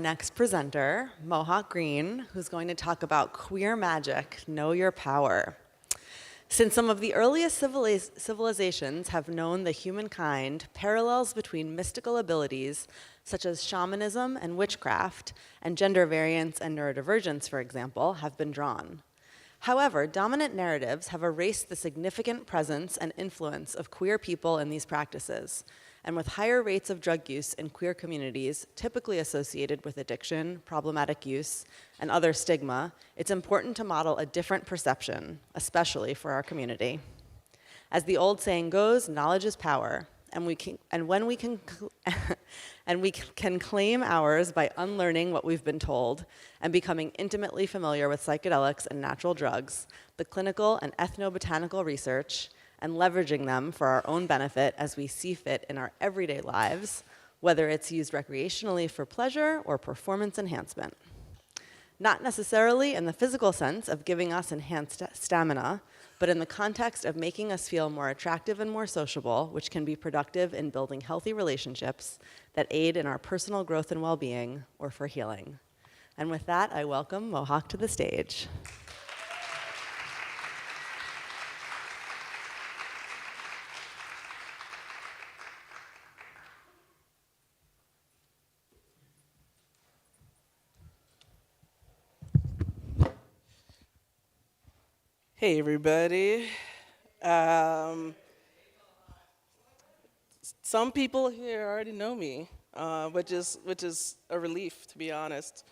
Next presenter, Mohawk Green, who's going to talk about queer magic, know your power. Since some of the earliest civilizations have known the humankind, parallels between mystical abilities such as shamanism and witchcraft, and gender variance and neurodivergence, for example, have been drawn. However, dominant narratives have erased the significant presence and influence of queer people in these practices, and with higher rates of drug use in queer communities, typically associated with addiction, problematic use, and other stigma, it's important to model a different perception, especially for our community. As the old saying goes, knowledge is power, and we can claim ours by unlearning what we've been told and becoming intimately familiar with psychedelics and natural drugs, the clinical and ethnobotanical research, and leveraging them for our own benefit as we see fit in our everyday lives, whether it's used recreationally for pleasure or performance enhancement. Not necessarily in the physical sense of giving us enhanced stamina, but in the context of making us feel more attractive and more sociable, which can be productive in building healthy relationships that aid in our personal growth and well-being or for healing. And with that, I welcome Mohawk to the stage. Hey everybody. Some people here already know me, which is a relief, to be honest,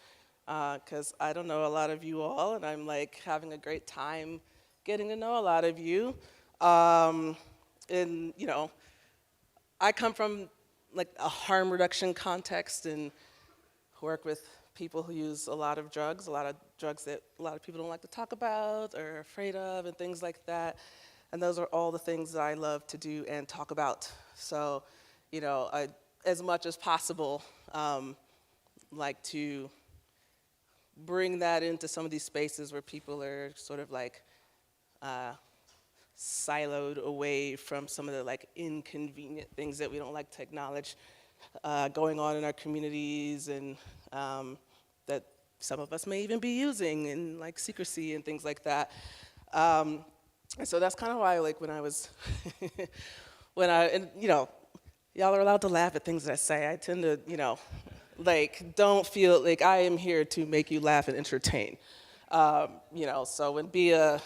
because I don't know a lot of you all, and I'm like having a great time getting to know a lot of you. And you know, I come from like a harm reduction context and work with people who use a lot of drugs that a lot of people don't like to talk about or are afraid of and things like that. And those are all the things that I love to do and talk about. So, you know, I, as much as possible, like to bring that into some of these spaces where people are sort of like siloed away from some of the like inconvenient things that we don't like to acknowledge going on in our communities, and that some of us may even be using in like secrecy and things like that. And so that's kind of why, like, when I was, and you know, y'all are allowed to laugh at things that I say. I tend to, you know, like, don't feel like I am here to make you laugh and entertain. You know, so when Bia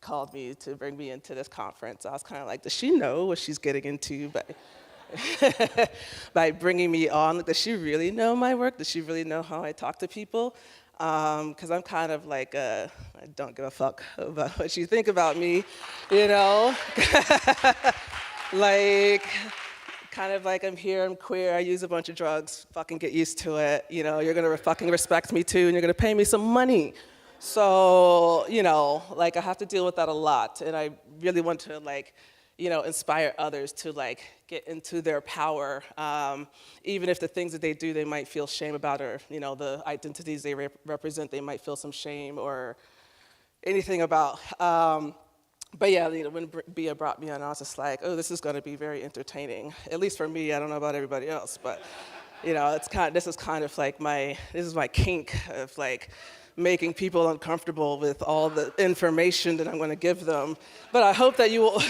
called me to bring me into this conference, I was kind of like, does she know what she's getting into? But by bringing me on, like, does she really know my work? Does she really know how I talk to people? Because I'm kind of like, I don't give a fuck about what you think about me, you know? Like, kind of like, I'm here, I'm queer, I use a bunch of drugs, fucking get used to it, you know? You're gonna fucking respect me too, and you're gonna pay me some money. So, you know, like, I have to deal with that a lot, and I really want to, like, you know, inspire others to like get into their power, even if the things that they do they might feel shame about, or you know, the identities they represent they might feel some shame or anything about. But yeah, you know, when Bia brought me on, I was just like, oh, this is going to be very entertaining. At least for me, I don't know about everybody else, but you know, this is kind of like this is my kink of like making people uncomfortable with all the information that I'm going to give them. But I hope that you will,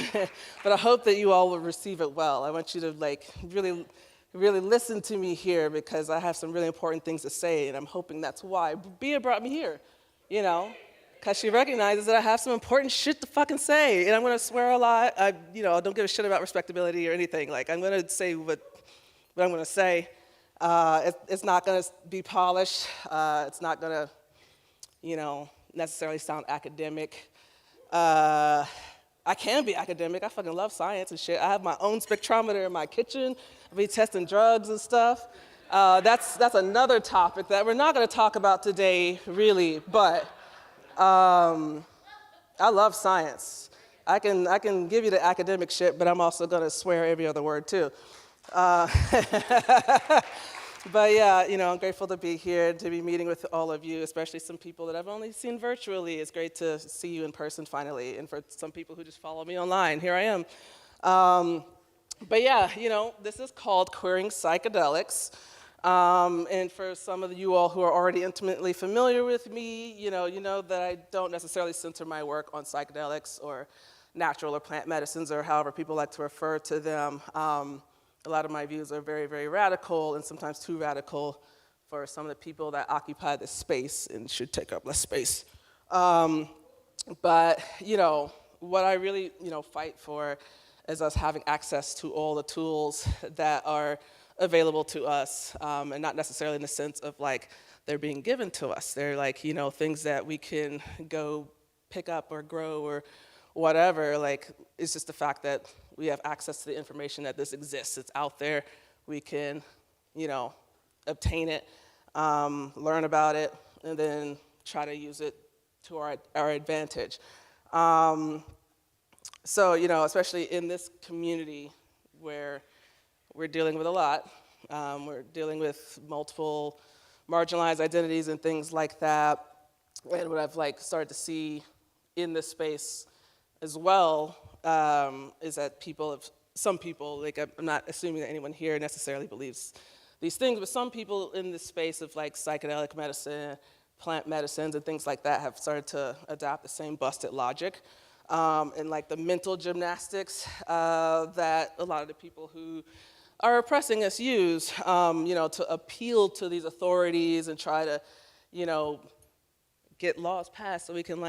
but I hope that you all will receive it well. I want you to like really listen to me here, because I have some really important things to say, and I'm hoping that's why Bia brought me here, you know, because she recognizes that I have some important shit to fucking say, and I'm going to swear a lot. I, you know, don't give a shit about respectability or anything. Like, I'm going to say what I'm going to say. It's not going to be polished. It's not going to, you know, necessarily sound academic. I can be academic. I fucking love science and shit. I have my own spectrometer in my kitchen. I be testing drugs and stuff. That's another topic that we're not going to talk about today, really. But I love science. I can give you the academic shit, but I'm also going to swear every other word too. But yeah, you know, I'm grateful to be here, to be meeting with all of you, especially some people that I've only seen virtually. It's great to see you in person finally, and for some people who just follow me online, here I am. But yeah, you know, this is called Queering Psychedelics. And for some of you all who are already intimately familiar with me, you know that I don't necessarily center my work on psychedelics or natural or plant medicines, or however people like to refer to them. A lot of my views are very, very radical, and sometimes too radical for some of the people that occupy this space and should take up less space. But, what I really, fight for is us having access to all the tools that are available to us, and not necessarily in the sense of like they're being given to us. They're like, things that we can go pick up or grow or whatever. Like, it's just the fact that we have access to the information that this exists. It's out there. We can, obtain it, learn about it, and then try to use it to our advantage. So, especially in this community where we're dealing with a lot, we're dealing with multiple marginalized identities and things like that. And what I've started to see in this space as well is that some people, I'm not assuming that anyone here necessarily believes these things, but some people in this space of psychedelic medicine, plant medicines and things like that have started to adopt the same busted logic and the mental gymnastics that a lot of the people who are oppressing us use, to appeal to these authorities and try to, get laws passed so we can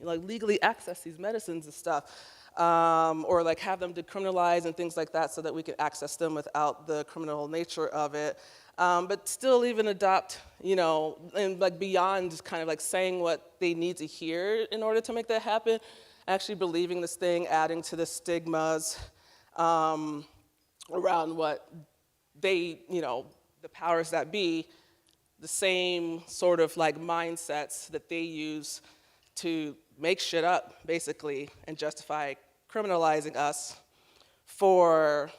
legally access these medicines and stuff, or have them decriminalized and things like that so that we can access them without the criminal nature of it. But still even adopt, and beyond kind of saying what they need to hear in order to make that happen, actually believing this thing, adding to the stigmas around what they, the powers that be, the same sort of mindsets that they use to make shit up, basically, and justify criminalizing us for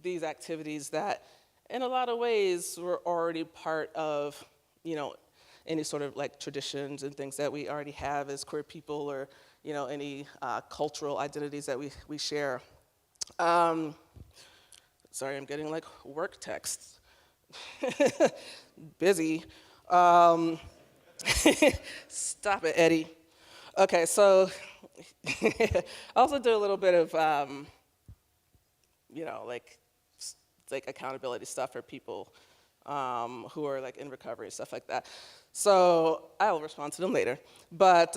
these activities that, in a lot of ways, were already part of, any sort of traditions and things that we already have as queer people, or, any cultural identities that we share. Sorry, I'm getting work texts. Busy. Stop it, Eddie. Okay, so I also do a little bit of, accountability stuff for people who are in recovery and stuff like that. So I'll respond to them later. But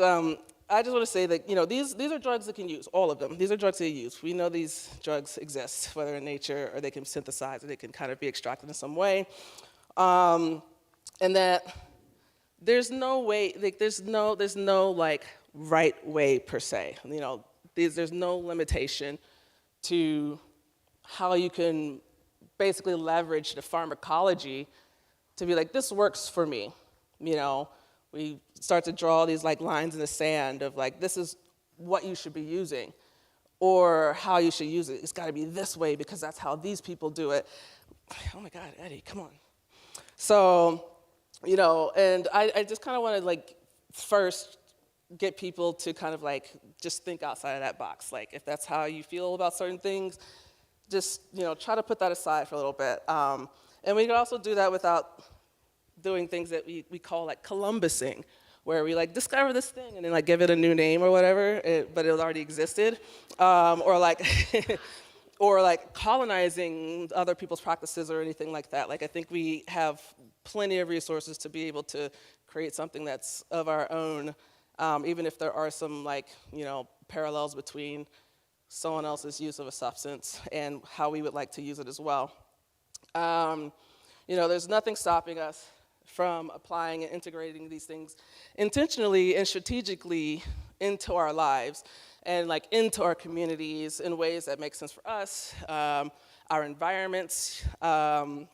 I just want to say that these are drugs that can use, all of them. These are drugs that you use. We know these drugs exist, whether in nature or they can synthesize or they can kind of be extracted in some way. And that there's no way, there's no right way per se. There's no limitation to how you can basically leverage the pharmacology to be this works for me. We start to draw these lines in the sand of this is what you should be using, or how you should use it. It's got to be this way because that's how these people do it. Oh my God, Eddie, come on. So, and I just kind of want to first get people to kind of just think outside of that box. If that's how you feel about certain things, just try to put that aside for a little bit. And we can also do that without doing things that we call Columbusing, where we discover this thing and then give it a new name or whatever, but it already existed, or or colonizing other people's practices or anything like that. I think we have plenty of resources to be able to create something that's of our own, even if there are some parallels between someone else's use of a substance and how we would like to use it as well. There's nothing stopping us from applying and integrating these things intentionally and strategically into our lives and into our communities in ways that make sense for us, our environments, our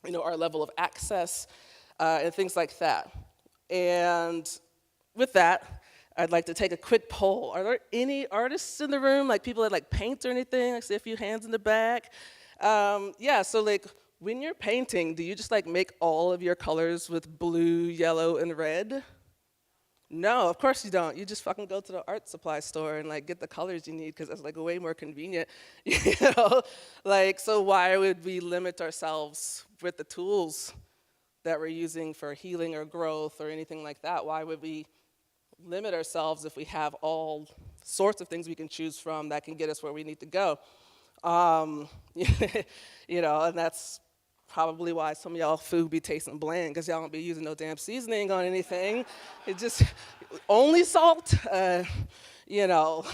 level of access, and things like that. And with that, I'd like to take a quick poll. Are there any artists in the room, people that paint or anything? I see a few hands in the back. Yeah, so when you're painting, do you just make all of your colors with blue, yellow, and red? No, of course you don't. You just fucking go to the art supply store and get the colors you need because that's way more convenient. So why would we limit ourselves with the tools that we're using for healing or growth or anything like that. Why would we limit ourselves if we have all sorts of things we can choose from that can get us where we need to go? You know, and that's probably why some of y'all food be tasting bland, because y'all don't be using no damn seasoning on anything. It just, only salt, you know.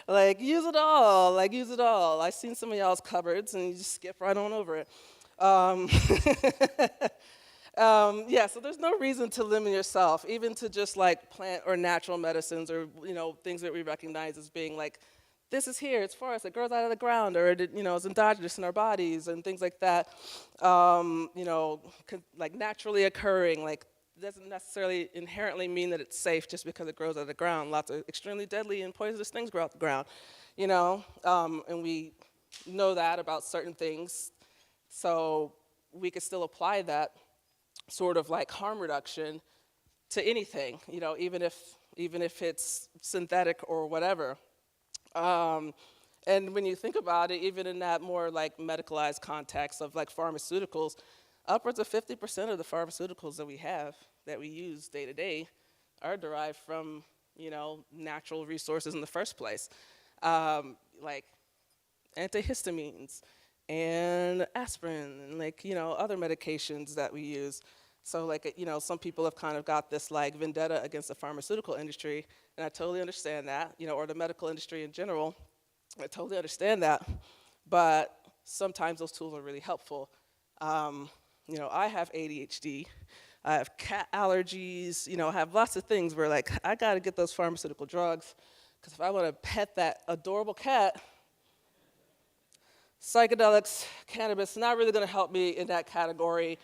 Like, use it all, like, use it all. I've seen some of y'all's cupboards, and you just skip right on over it. Yeah, so there's no reason to limit yourself, even to just like plant or natural medicines, or you know, things that we recognize as being like, this is here, it's for us, it grows out of the ground, or it, you know, it's endogenous in our bodies, and things like that. You know, like naturally occurring, like doesn't necessarily inherently mean that it's safe just because it grows out of the ground. Lots of extremely deadly and poisonous things grow out the ground, you know, and we know that about certain things, so we could still apply that sort of like harm reduction to anything, you know, even if it's synthetic or whatever. And when you think about it, even in that more like medicalized context of like pharmaceuticals, upwards of 50% of the pharmaceuticals that we have, that we use day to day, are derived from, you know, natural resources in the first place. Like antihistamines and aspirin and like, you know, other medications that we use. So like, you know, some people have kind of got this like vendetta against the pharmaceutical industry, and I totally understand that, you know, or the medical industry in general. I totally understand that, but sometimes those tools are really helpful. You know, I have ADHD, I have cat allergies, you know, I have lots of things where like, I gotta get those pharmaceutical drugs, because if I wanna pet that adorable cat, psychedelics, cannabis, not really gonna help me in that category.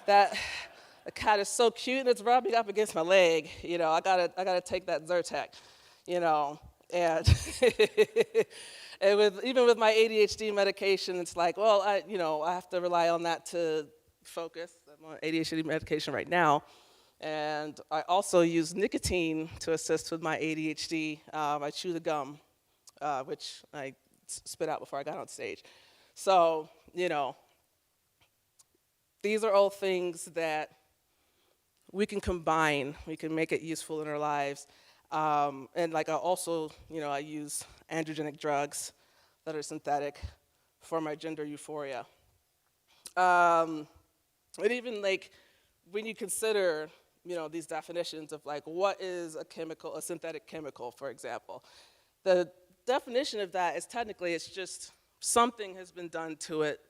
That the cat is so cute and it's rubbing up against my leg, you know, I gotta take that Zyrtec, you know, and and even with my ADHD medication, it's like, well, I have to rely on that to focus. I'm on ADHD medication right now, and I also use nicotine to assist with my ADHD. I chew the gum, which I spit out before I got on stage. So, you know, these are all things that we can combine, we can make it useful in our lives. And like I also, you know, I use androgenic drugs that are synthetic for my gender euphoria. And even like when you consider, you know, these definitions of like what is a chemical, a synthetic chemical, for example. The definition of that is technically it's just something has been done to it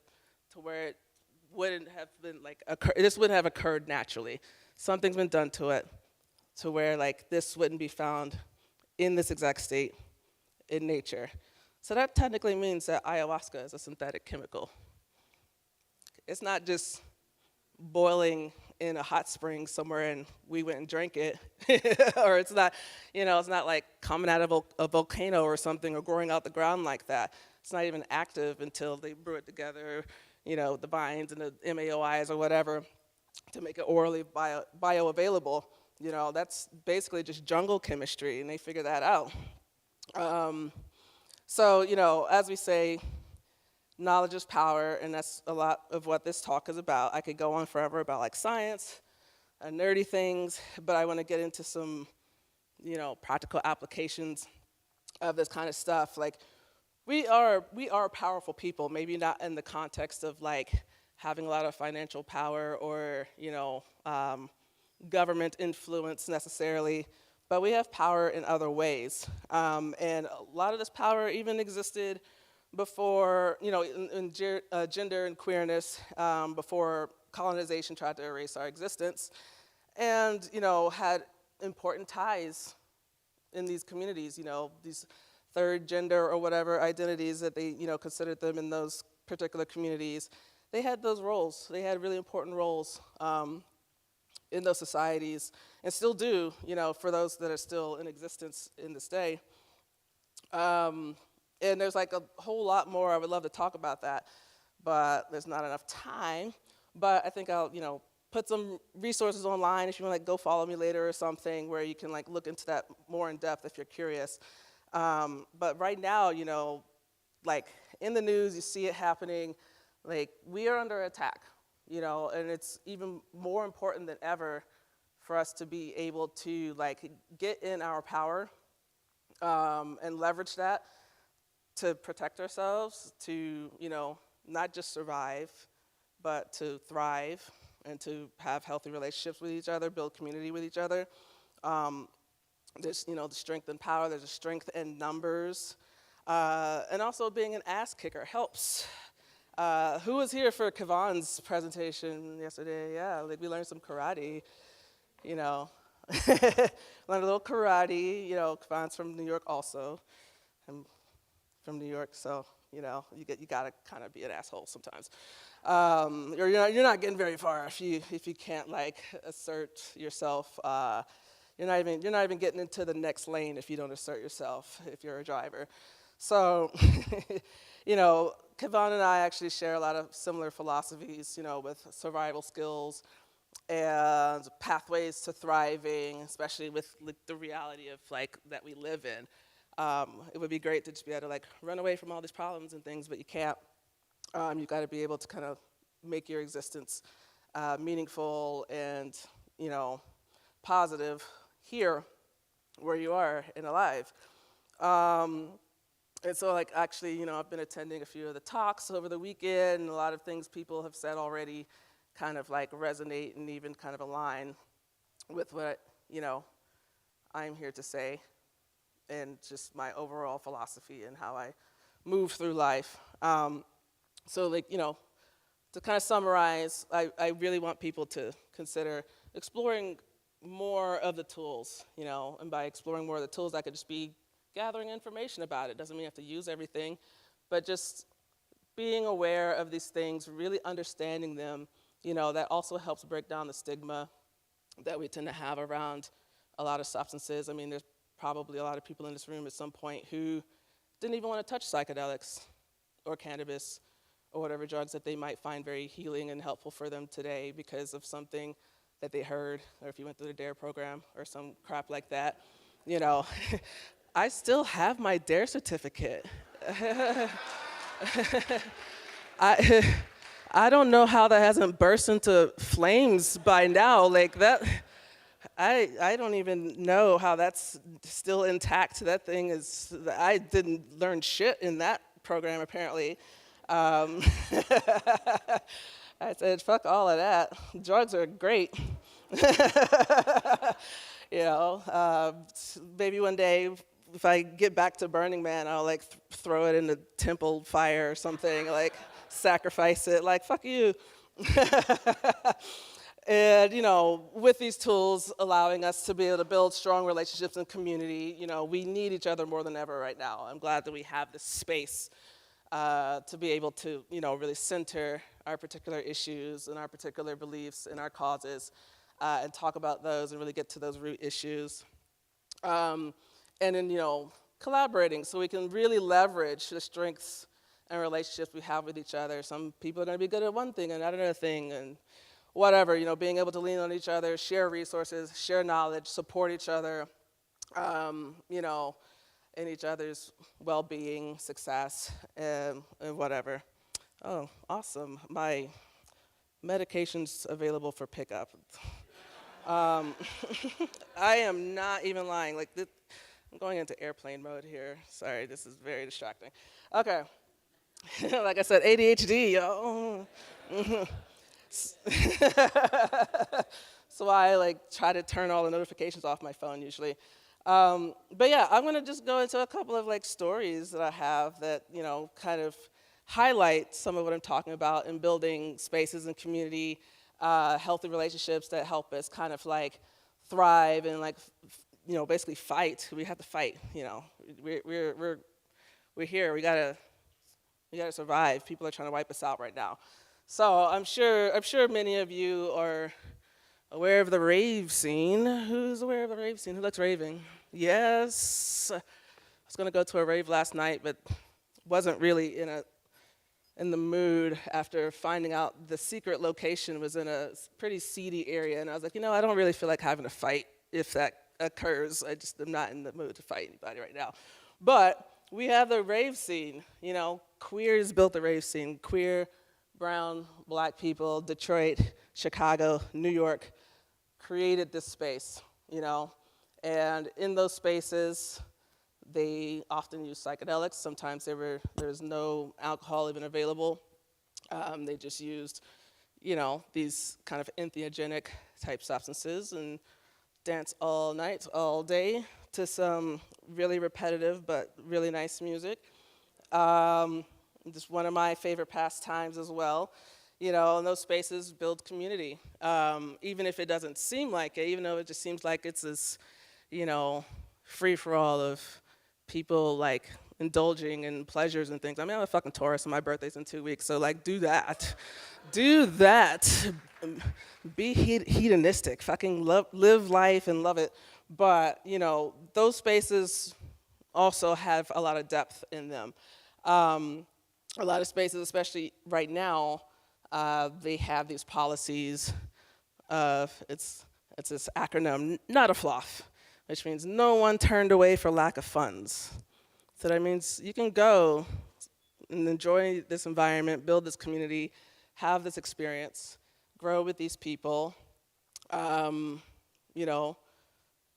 to where it wouldn't have been like, this wouldn't have occurred naturally. Something's been done to it to where like this wouldn't be found in this exact state in nature. So that technically means that ayahuasca is a synthetic chemical. It's not just boiling in a hot spring somewhere and we went and drank it, or it's not, you know, it's not like coming out of a volcano or something or growing out the ground like that. It's not even active until they brew it together, you know, the vines and the MAOIs or whatever to make it orally bioavailable. You know, that's basically just jungle chemistry, and they figure that out. So, you know, as we say, knowledge is power, and that's a lot of what this talk is about. I could go on forever about like science and nerdy things, but I want to get into some, you know, practical applications of this kind of stuff. Like, we are powerful people, maybe not in the context of like having a lot of financial power or, you know, government influence necessarily, but we have power in other ways. And a lot of this power even existed before, you know, in gender and queerness, before colonization tried to erase our existence, and, you know, had important ties in these communities, you know, these third gender or whatever identities that they, you know, considered them in those particular communities. They had those roles. They had really important roles in those societies, and still do, you know, for those that are still in existence in this day. And there's like a whole lot more I would love to talk about that, but there's not enough time. But I think I'll, you know, put some resources online if you want to like go follow me later or something where you can like look into that more in depth if you're curious. But right now, you know, like in the news, you see it happening. Like, we are under attack. and it's even more important than ever for us to be able to like get in our power and leverage that to protect ourselves, to, not just survive, but to thrive and to have healthy relationships with each other, build community with each other. There's, the strength and power, there's a strength in numbers. And also being an ass kicker helps. Who was here for Kavan's presentation yesterday? Yeah, like we learned some karate, learned a little karate. Kavan's from New York also. I'm from New York, so, you gotta kind of be an asshole sometimes. Or you're not getting very far if you can't like assert yourself. You're not even getting into the next lane if you don't assert yourself if you're a driver. So, Kavan and I actually share a lot of similar philosophies, with survival skills and pathways to thriving, especially with the reality of like that we live in. It would be great to just be able to like run away from all these problems and things, but you can't. You've got to be able to kind of make your existence meaningful and, positive here where you are and alive. And so like actually, I've been attending a few of the talks over the weekend, and a lot of things people have said already kind of like resonate and even kind of align with what, I'm here to say and just my overall philosophy and how I move through life. So like, to kind of summarize, I really want people to consider exploring more of the tools, and by exploring more of the tools, that could just be gathering information about it. Doesn't mean you have to use everything, but just being aware of these things, really understanding them, that also helps break down the stigma that we tend to have around a lot of substances. I mean, there's probably a lot of people in this room at some point who didn't even want to touch psychedelics or cannabis or whatever drugs that they might find very healing and helpful for them today because of something that they heard, or if you went through the DARE program or some crap like that. I still have my DARE certificate. I don't know how that hasn't burst into flames by now. Like that, I don't even know how that's still intact. That thing is, I didn't learn shit in that program apparently. I said, fuck all of that. Drugs are great. Maybe one day, if I get back to Burning Man, I'll like throw it in the temple fire or something, like sacrifice it, like fuck you. And with these tools allowing us to be able to build strong relationships and community, we need each other more than ever right now. I'm glad that we have this space to be able to, really center our particular issues and our particular beliefs and our causes and talk about those and really get to those root issues. And then, collaborating so we can really leverage the strengths and relationships we have with each other. Some people are going to be good at one thing and not another thing and whatever, being able to lean on each other, share resources, share knowledge, support each other, in each other's well-being, success, and whatever. Oh, awesome. My medication's available for pickup. I am not even lying. Like, I'm going into airplane mode here. Sorry, this is very distracting. Okay. Like I said, ADHD, yo. So I try to turn all the notifications off my phone usually. But yeah, I'm gonna just go into a couple of stories that I have that kind of highlight some of what I'm talking about in building spaces and community, healthy relationships that help us kind of thrive and basically fight. We have to fight. We're here. We gotta survive. People are trying to wipe us out right now. So I'm sure many of you are aware of the rave scene. Who's aware of the rave scene? Who likes raving? Yes. I was gonna go to a rave last night, but wasn't really in the mood after finding out the secret location was in a pretty seedy area, and I was like, I don't really feel like having a fight if that occurs. I just am not in the mood to fight anybody right now. But we have the rave scene. Queers built the rave scene. Queer brown, black people, Detroit, Chicago, New York, created this space, you know? And in those spaces, they often use psychedelics. Sometimes there's no alcohol even available. They just used, you know, these kind of entheogenic type substances and dance all night, all day to some really repetitive but really nice music. Just one of my favorite pastimes as well. You know, and those spaces build community. Even if it doesn't seem like it, even though it just seems like it's this, you know, free-for-all of people like indulging in pleasures and things. I mean, I'm a fucking Taurus and my birthday's in 2 weeks, so like do that. Do that. Be hedonistic. Fucking live life and love it. But, you know, those spaces also have a lot of depth in them. A lot of spaces, especially right now, they have these policies of, it's this acronym, not a fluff, which means no one turned away for lack of funds. So that means you can go and enjoy this environment, build this community, have this experience, grow with these people, you know,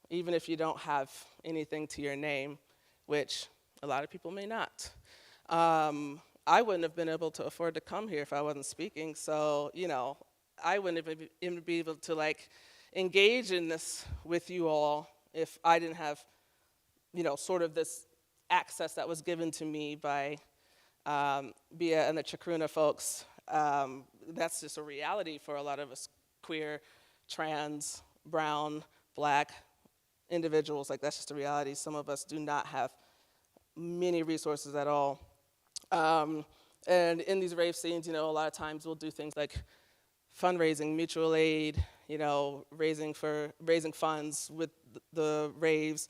even if you don't have anything to your name, which a lot of people may not. I wouldn't have been able to afford to come here if I wasn't speaking, so, you know, I wouldn't have even be able to, like, engage in this with you all if I didn't have, you know, sort of this access that was given to me by Bia and the Chacruna folks. That's just a reality for a lot of us queer, trans, brown, black individuals. Like, that's just a reality. Some of us do not have many resources at all. And in these rave scenes, you know, a lot of times we'll do things like fundraising, mutual aid, you know, raising funds with the raves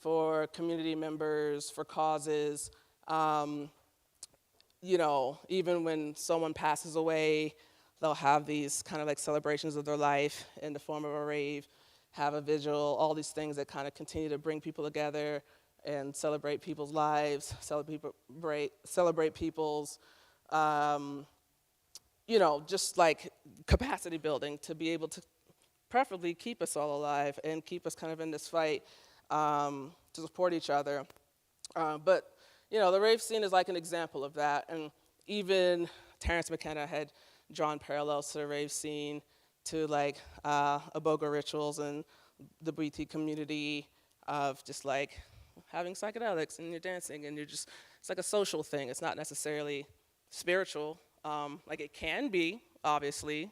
for community members, for causes. You know, even when someone passes away, they'll have these kind of like celebrations of their life in the form of a rave, have a vigil, all these things that kind of continue to bring people together and celebrate people's lives, celebrate people's, you know, just like capacity building to be able to preferably keep us all alive and keep us kind of in this fight to support each other. But, you know, the rave scene is like an example of that. And even Terrence McKenna had drawn parallels to the rave scene, to like Aboga rituals and the BT community of just like having psychedelics and you're dancing and you're just, it's like a social thing. It's not necessarily spiritual. Like it can be, obviously,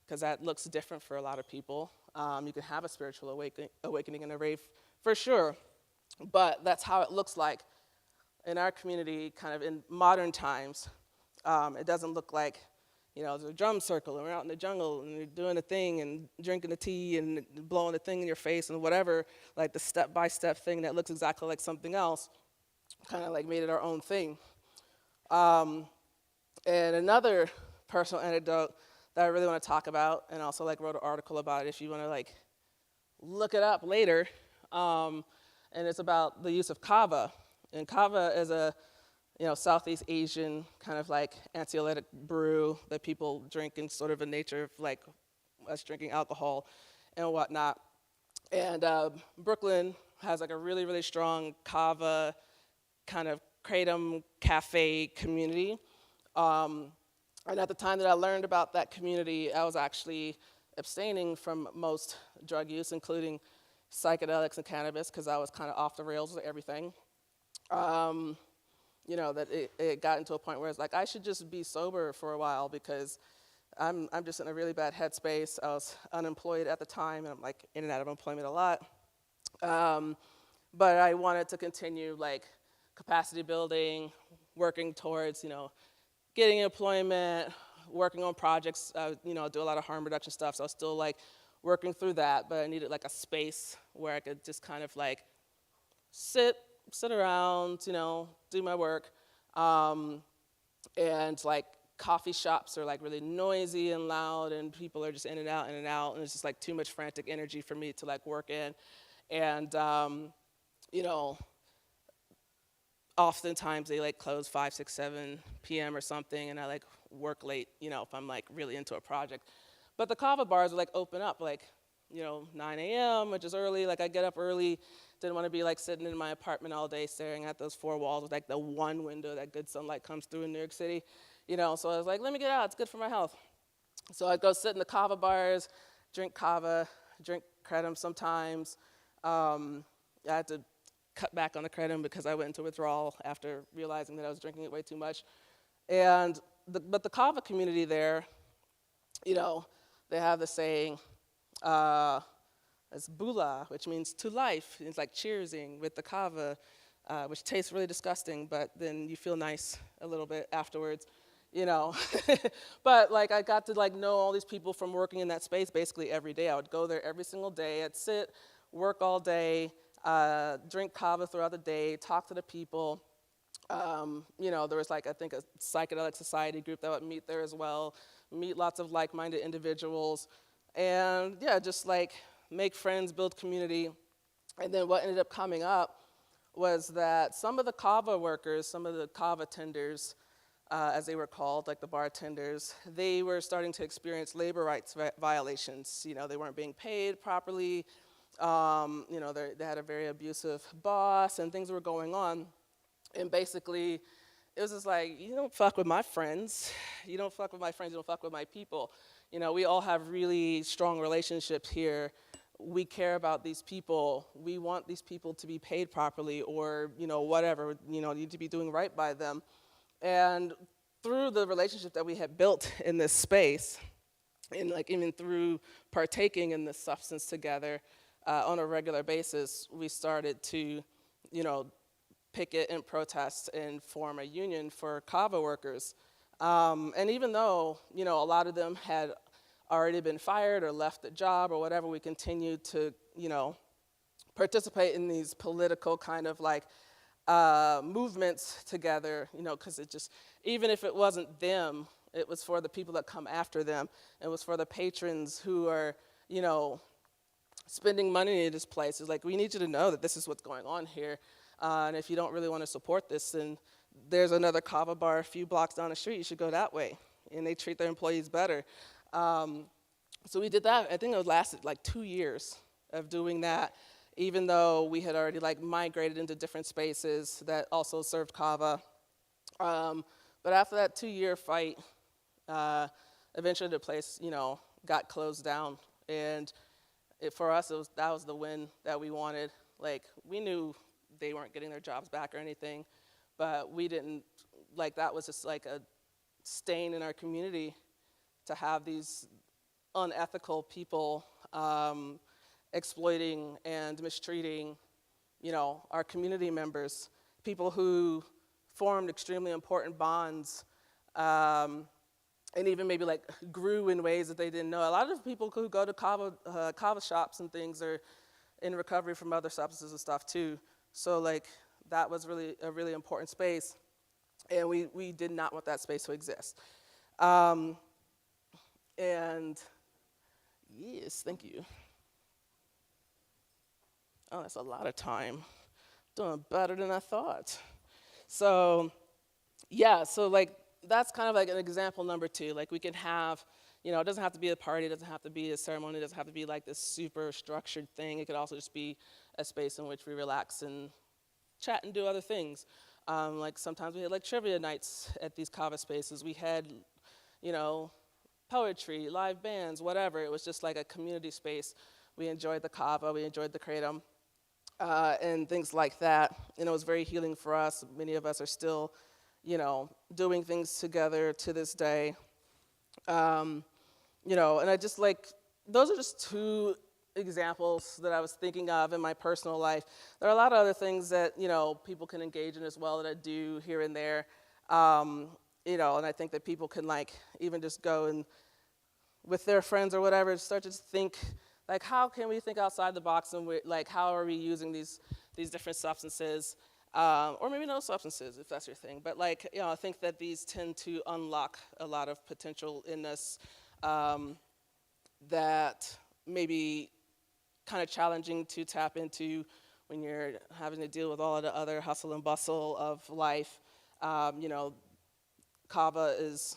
because that looks different for a lot of people. You can have a spiritual awakening in a rave, for sure. But that's how it looks like in our community, kind of in modern times. It doesn't look like, you know, there's a drum circle and we're out in the jungle and you're doing a thing and drinking the tea and blowing the thing in your face and whatever, like the step-by-step thing that looks exactly like something else, kind of like made it our own thing. And another personal anecdote that I really want to talk about, and also like wrote an article about it if you want to like look it up later, and it's about the use of kava. And kava is a, you know, Southeast Asian kind of like anxiolytic brew that people drink in sort of a nature of like us drinking alcohol and whatnot. And Brooklyn has like a really, really strong kava kind of kratom cafe community. And at the time that I learned about that community, I was actually abstaining from most drug use, including psychedelics and cannabis, because I was kind of off the rails with everything. You know, that it got into a point where it's like, I should just be sober for a while because I'm just in a really bad headspace. I was unemployed at the time, and I'm like in and out of employment a lot. But I wanted to continue like capacity building, working towards, you know, getting employment, working on projects, you know, do a lot of harm reduction stuff. So I was still like working through that, but I needed like a space where I could just kind of like sit around, you know, do my work. And like coffee shops are like really noisy and loud and people are just in and out, and it's just like too much frantic energy for me to like work in. And, you know, oftentimes they like close 5, 6, 7 p.m. or something, and I like work late, if I'm like really into a project. But the kava bars would like open up like, 9 a.m., which is early. Like I get up early, didn't want to be like sitting in my apartment all day staring at those 4 walls with like the one window that good sunlight comes through in New York City. So I was like, let me get out, it's good for my health. So I'd go sit in the kava bars, drink kava, drink kratom sometimes. I had to cut back on the kratom because I went into withdrawal after realizing that I was drinking it way too much. But the kava community there, they have the saying, it's bula, which means to life. It's like cheersing with the kava, which tastes really disgusting, but then you feel nice a little bit afterwards, But like I got to like know all these people from working in that space basically every day. I would go there every single day. I'd sit, work all day, drink kava throughout the day, talk to the people. There was like, I think a psychedelic society group that would meet there as well, meet lots of like-minded individuals, and yeah, just like make friends, build community. And then what ended up coming up was that some of the kava workers, some of the kava tenders, as they were called, like the bartenders, they were starting to experience labor rights violations. They weren't being paid properly. They had a very abusive boss, and things were going on. And basically, it was just like, you don't fuck with my friends. You don't fuck with my friends, you don't fuck with my people. We all have really strong relationships here. We care about these people. We want these people to be paid properly or, whatever, need to be doing right by them. And through the relationship that we had built in this space, and like even through partaking in this substance together on a regular basis, we started to, picket and protest and form a union for kava workers. And even though, a lot of them had already been fired or left the job or whatever, we continued to, participate in these political kind of like movements together, because it just, even if it wasn't them, it was for the people that come after them. It was for the patrons who are, spending money in this place. It's like, we need you to know that this is what's going on here. And if you don't really want to support this, then there's another kava bar a few blocks down the street. You should go that way. And they treat their employees better. So we did that. I think it lasted like 2 years of doing that, even though we had already like migrated into different spaces that also served kava. But after that 2-year fight, eventually the place, got closed down. And for us, that was the win that we wanted. Like, we knew they weren't getting their jobs back or anything, but we didn't, like, that was just like a stain in our community to have these unethical people exploiting and mistreating, our community members, people who formed extremely important bonds, and even maybe like grew in ways that they didn't know. A lot of people who go to kava shops and things are in recovery from other substances and stuff too. So like that was really a really important space, and we did not want that space to exist. And yes, thank you. Oh, that's a lot of time. Doing better than I thought. So yeah, so like that's kind of like an example number 2. Like we can have, it doesn't have to be a party, it doesn't have to be a ceremony, it doesn't have to be like this super structured thing. It could also just be a space in which we relax and chat and do other things. Like sometimes we had like trivia nights at these kava spaces. We had, poetry, live bands, whatever. It was just like a community space. We enjoyed the kava, we enjoyed the kratom, and things like that. And it was very healing for us. Many of us are still, doing things together to this day. And I just like, those are just 2 examples that I was thinking of in my personal life. There are a lot of other things that, people can engage in as well that I do here and there. And I think that people can like even just go and with their friends or whatever, start to think like, how can we think outside the box, and like how are we using these different substances, or maybe no substances if that's your thing. But like, I think that these tend to unlock a lot of potential in us that may be kind of challenging to tap into when you're having to deal with all of the other hustle and bustle of life. You know, kava is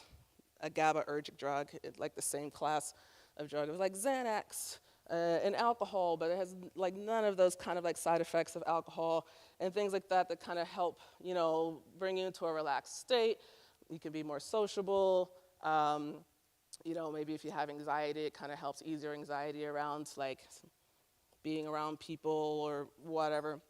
a GABAergic drug, like the same class of drug. It was like Xanax and alcohol, but it has like none of those kind of like side effects of alcohol and things like that that kind of help, you know, bring you into a relaxed state. You can be more sociable. You know, maybe if you have anxiety, it kind of helps ease your anxiety around like being around people or whatever.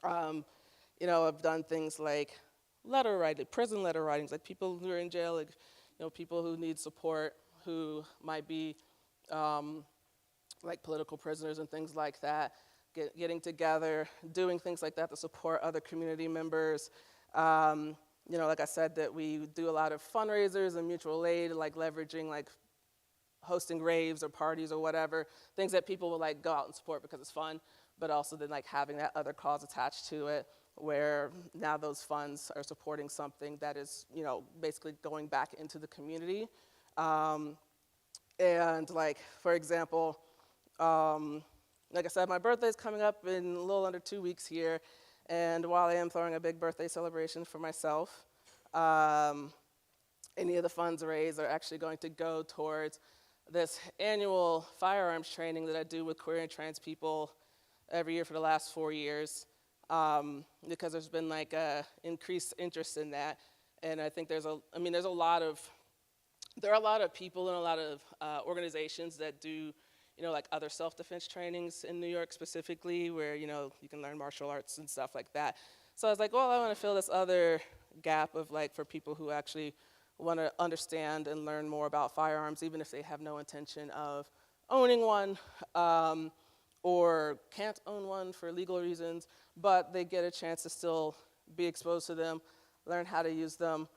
You know, I've done things like letter writing, prison letter writings, like people who are in jail, like, you know, people who need support, who might be like political prisoners and things like that, getting together, doing things like that to support other community members. You know, like I said, that we do a lot of fundraisers and mutual aid, like leveraging like hosting raves or parties or whatever, things that people will like go out and support because it's fun, but also then like having that other cause attached to it, where now those funds are supporting something that is, you know, basically going back into the community. And like, for example, like I said, my birthday's coming up in a little under 2 weeks here, and while I am throwing a big birthday celebration for myself, any of the funds raised are actually going to go towards this annual firearms training that I do with queer and trans people every year for the last 4 years, because there's been like a increased interest in that. And I think there are a lot of people and a lot of organizations that do, you know, like other self-defense trainings in New York specifically, where, you know, you can learn martial arts and stuff like that. So I was like, well, I want to fill this other gap of like for people who actually want to understand and learn more about firearms, even if they have no intention of owning one or can't own one for legal reasons, but they get a chance to still be exposed to them, learn how to use them.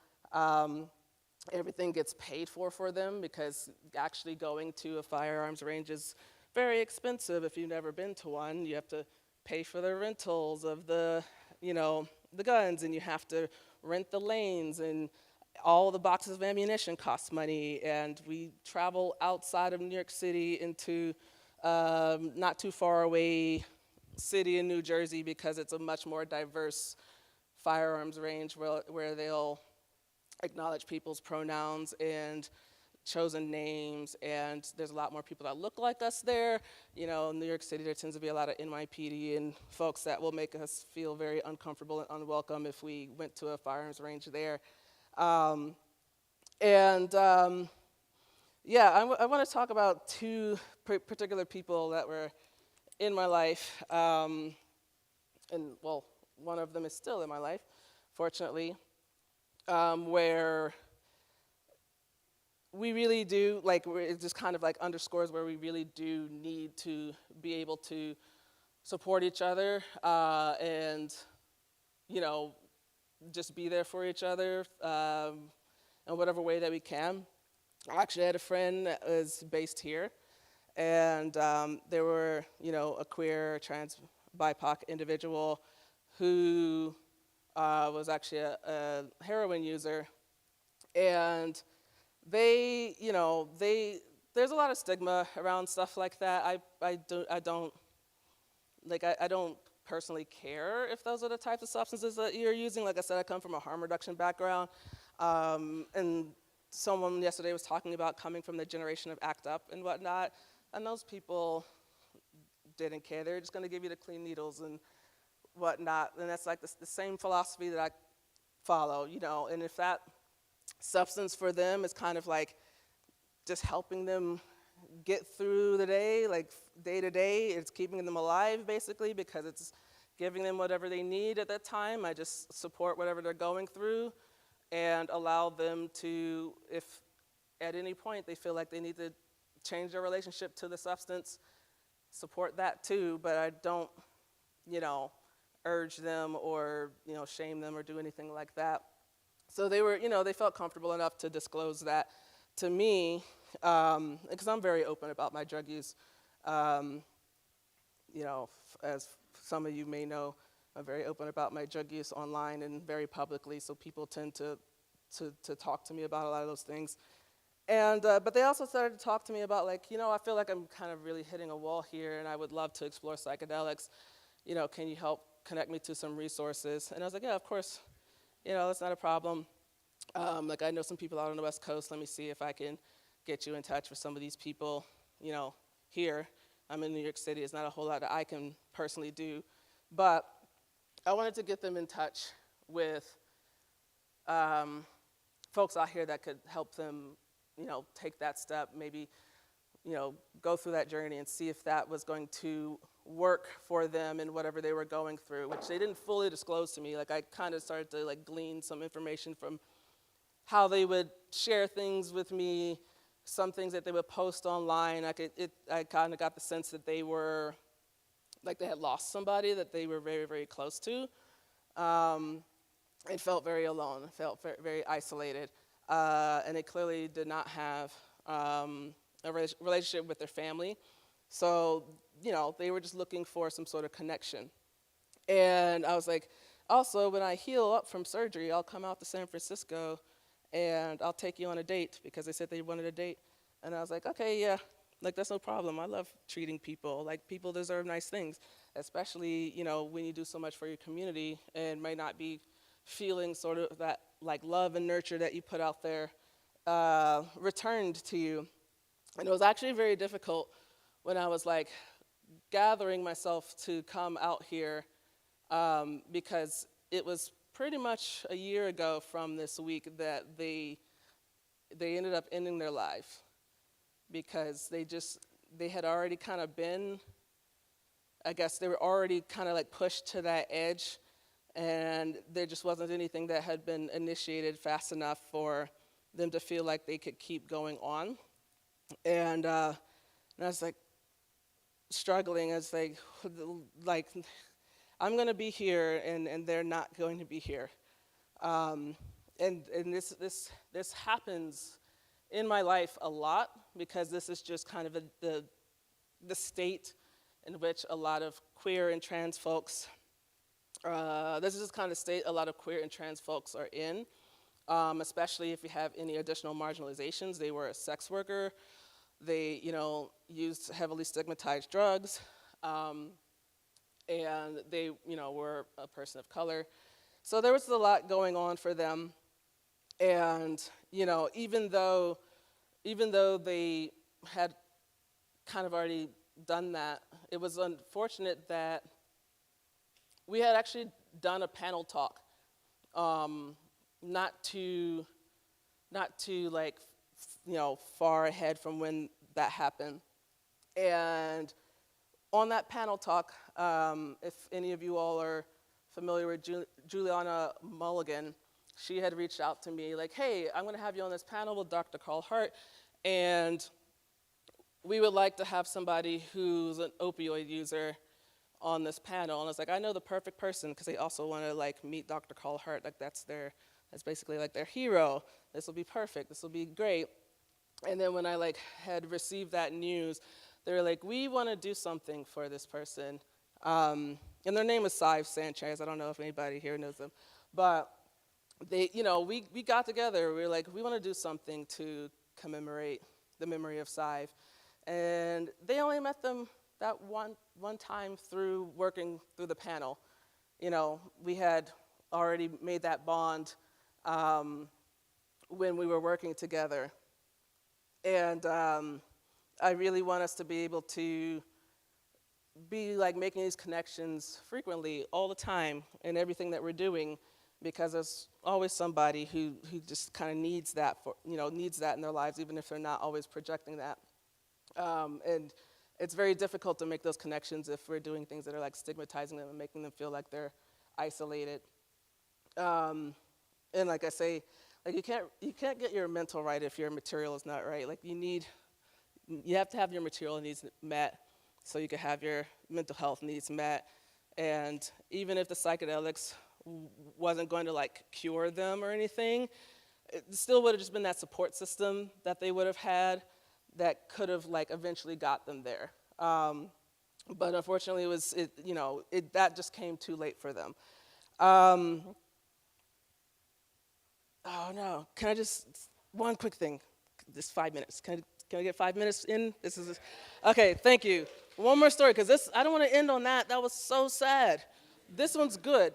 Everything gets paid for them, because actually going to a firearms range is very expensive if you've never been to one. You have to pay for the rentals of the, you know, the guns, and you have to rent the lanes, and all the boxes of ammunition cost money. And we travel outside of New York City into not too far away city in New Jersey, because it's a much more diverse firearms range where they'll acknowledge people's pronouns and chosen names, and there's a lot more people that look like us there. You know, in New York City, there tends to be a lot of NYPD and folks that will make us feel very uncomfortable and unwelcome if we went to a firearms range there. Yeah, I want to talk about two particular people that were in my life, and well, one of them is still in my life, fortunately, where we really do, like, it just kind of like underscores where we really do need to be able to support each other and, you know, just be there for each other in whatever way that we can. I actually had a friend that was based here, and there were, you know, a queer, trans, BIPOC individual who was actually a heroin user, and they, you know, there's a lot of stigma around stuff like that. I don't personally care if those are the types of substances that you're using. Like I said, I come from a harm reduction background, and someone yesterday was talking about coming from the generation of ACT UP and whatnot, and those people didn't care. They're just going to give you the clean needles and whatnot, and that's like the same philosophy that I follow, you know. And if that substance for them is kind of like just helping them get through the day, like day to day, it's keeping them alive basically, because it's giving them whatever they need at that time. I just support whatever they're going through and allow them to, if at any point they feel like they need to change their relationship to the substance, support that too, but I don't, you know, urge them or, you know, shame them or do anything like that. So they were, you know, they felt comfortable enough to disclose that to me, because I'm very open about my drug use. You know, as some of you may know, I'm very open about my drug use online and very publicly, so people tend to talk to me about a lot of those things. And, but they also started to talk to me about, like, you know, I feel like I'm kind of really hitting a wall here, and I would love to explore psychedelics. can you help connect me to some resources? And I was like, yeah, of course, that's not a problem. Like, I know some people out on the West Coast. Let me see if I can get you in touch with some of these people, here. I'm in New York City. It's not a whole lot that I can personally do. But I wanted to get them in touch with folks out here that could help them, take that step, maybe, go through that journey and see if that was going to work for them in whatever they were going through, which they didn't fully disclose to me. Like, I kind of started to glean some information from how they would share things with me, some things that they would post online. I kind of got the sense that they were, they had lost somebody that they were very, very close to. It felt very alone, felt very, very isolated. And they clearly did not have a relationship with their family. So, they were just looking for some sort of connection. And I was like, also, when I heal up from surgery, I'll come out to San Francisco and I'll take you on a date, because they said they wanted a date. And I was like, okay, yeah, that's no problem. I love treating people. People deserve nice things, especially, when you do so much for your community and may not be feeling sort of that, love and nurture that you put out there returned to you. And it was actually very difficult when I was, gathering myself to come out here, because it was pretty much a year ago from this week that they ended up ending their life, because they had already kind of been, I guess they were already kind of pushed to that edge, and there just wasn't anything that had been initiated fast enough for them to feel like they could keep going on. And I was struggling. I was I'm going to be here, and they're not going to be here. And this happens in my life a lot, because this is just kind of the state in which a lot of queer and trans folks, this is just kind of state a lot of queer and trans folks are in, especially if you have any additional marginalizations. They were a sex worker. They, used heavily stigmatized drugs. And they, were a person of color. So there was a lot going on for them. And, even though they had kind of already done that, it was unfortunate that we had actually done a panel talk, not too far ahead from when that happened. And on that panel talk, if any of you all are familiar with Juliana Mulligan, she had reached out to me hey, I'm going to have you on this panel with Dr. Carl Hart, and we would like to have somebody who's an opioid user on this panel. And I was I know the perfect person, because they also want to meet Dr. Carl Hart. That's basically their hero. This will be perfect. This will be great. And then when I had received that news, they were we want to do something for this person. And their name is Sive Sanchez. I don't know if anybody here knows them. But they, we got together. We were we want to do something to commemorate the memory of Sive. And they only met them that one time through working through the panel. We had already made that bond when we were working together. And I really want us to be able to be making these connections frequently, all the time, in everything that we're doing, because there's always somebody who just kind of needs that needs that in their lives, even if they're not always projecting that. And it's very difficult to make those connections if we're doing things that are stigmatizing them and making them feel like they're isolated. And like I say, you can't get your mental right if your material is not right. You have to have your material needs met so you can have your mental health needs met. And even if the psychedelics wasn't going to cure them or anything, it still would have just been that support system that they would have had that could have eventually got them there. But unfortunately, that just came too late for them. Oh no, can I just, one quick thing, just 5 minutes. Can Can I get 5 minutes in? Okay, thank you. One more story, because I don't want to end on that. That was so sad. This one's good.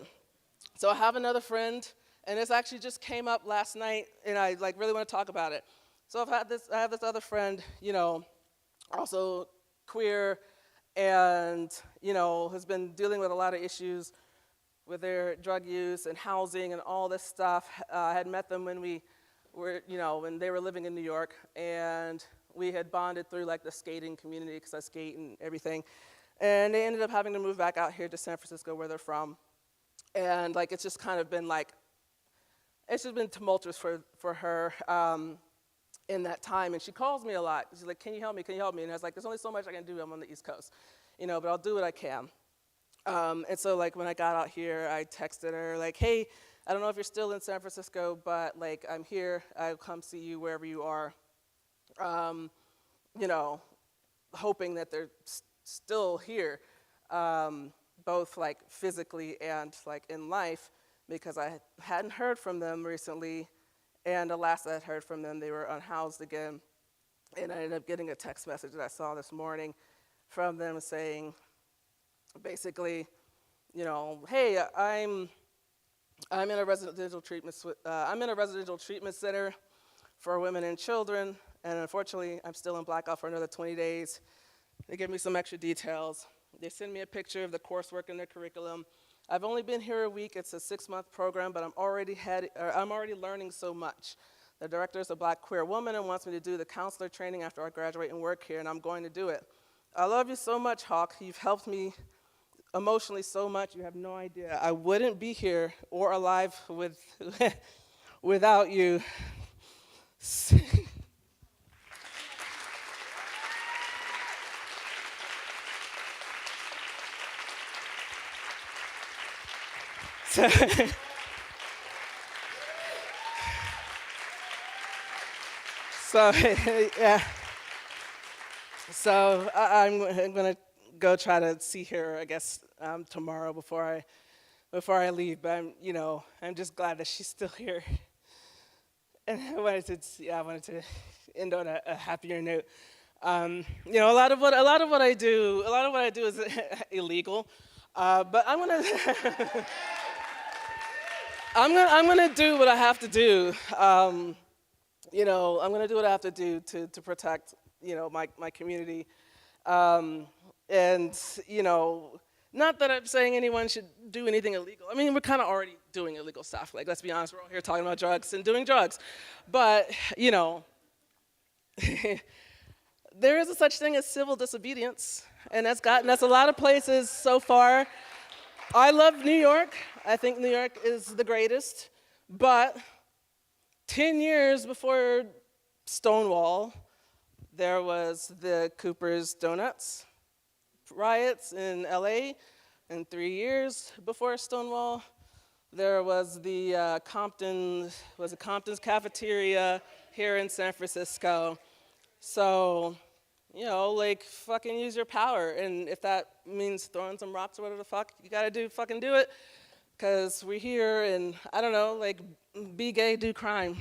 So I have another friend, and this actually just came up last night, and I really want to talk about it. So I have this other friend, also queer, and has been dealing with a lot of issues with their drug use and housing and all this stuff. I had met them when when they were living in New York, and we had bonded through the skating community, because I skate and everything. And they ended up having to move back out here to San Francisco, where they're from. And it's just kind of been it's just been tumultuous for her in that time. And she calls me a lot. She's like, can you help me, can you help me? And I was like, there's only so much I can do, I'm on the East Coast, but I'll do what I can. And so when I got out here, I texted her hey, I don't know if you're still in San Francisco, but I'm here, I'll come see you wherever you are. Hoping that they're still here. Both physically and in life, because I hadn't heard from them recently, and the last I had heard from them, they were unhoused again. And I ended up getting a text message that I saw this morning from them saying, basically, hey, I'm in a residential treatment center for women and children, and unfortunately, I'm still in blackout for another 20 days. They give me some extra details. They send me a picture of the coursework in their curriculum. I've only been here a week. It's a 6-month program, but I'm already learning so much. The director is a Black queer woman and wants me to do the counselor training after I graduate and work here, and I'm going to do it. I love you so much, Hawk. You've helped me emotionally so much. You have no idea. I wouldn't be here or alive without you. So yeah. So I'm going to go try to see her, I guess, tomorrow before I leave. But I'm just glad that she's still here. And I wanted to end on a happier note. A lot of what I do is illegal. But I'm gonna do what I have to do. I'm gonna do what I have to do to protect, my community. And not that I'm saying anyone should do anything illegal. I mean, we're kind of already doing illegal stuff. Let's be honest, we're all here talking about drugs and doing drugs. But there is a such thing as civil disobedience, and that's gotten us a lot of places so far. I love New York. I think New York is the greatest. But 10 years before Stonewall, there was the Cooper's Donuts riots in LA. And 3 years before Stonewall, there was the Compton's cafeteria here in San Francisco. So, fucking use your power. And if that means throwing some rocks or whatever the fuck you gotta do, fucking do it. Because we're here, and I don't know, be gay, do crime.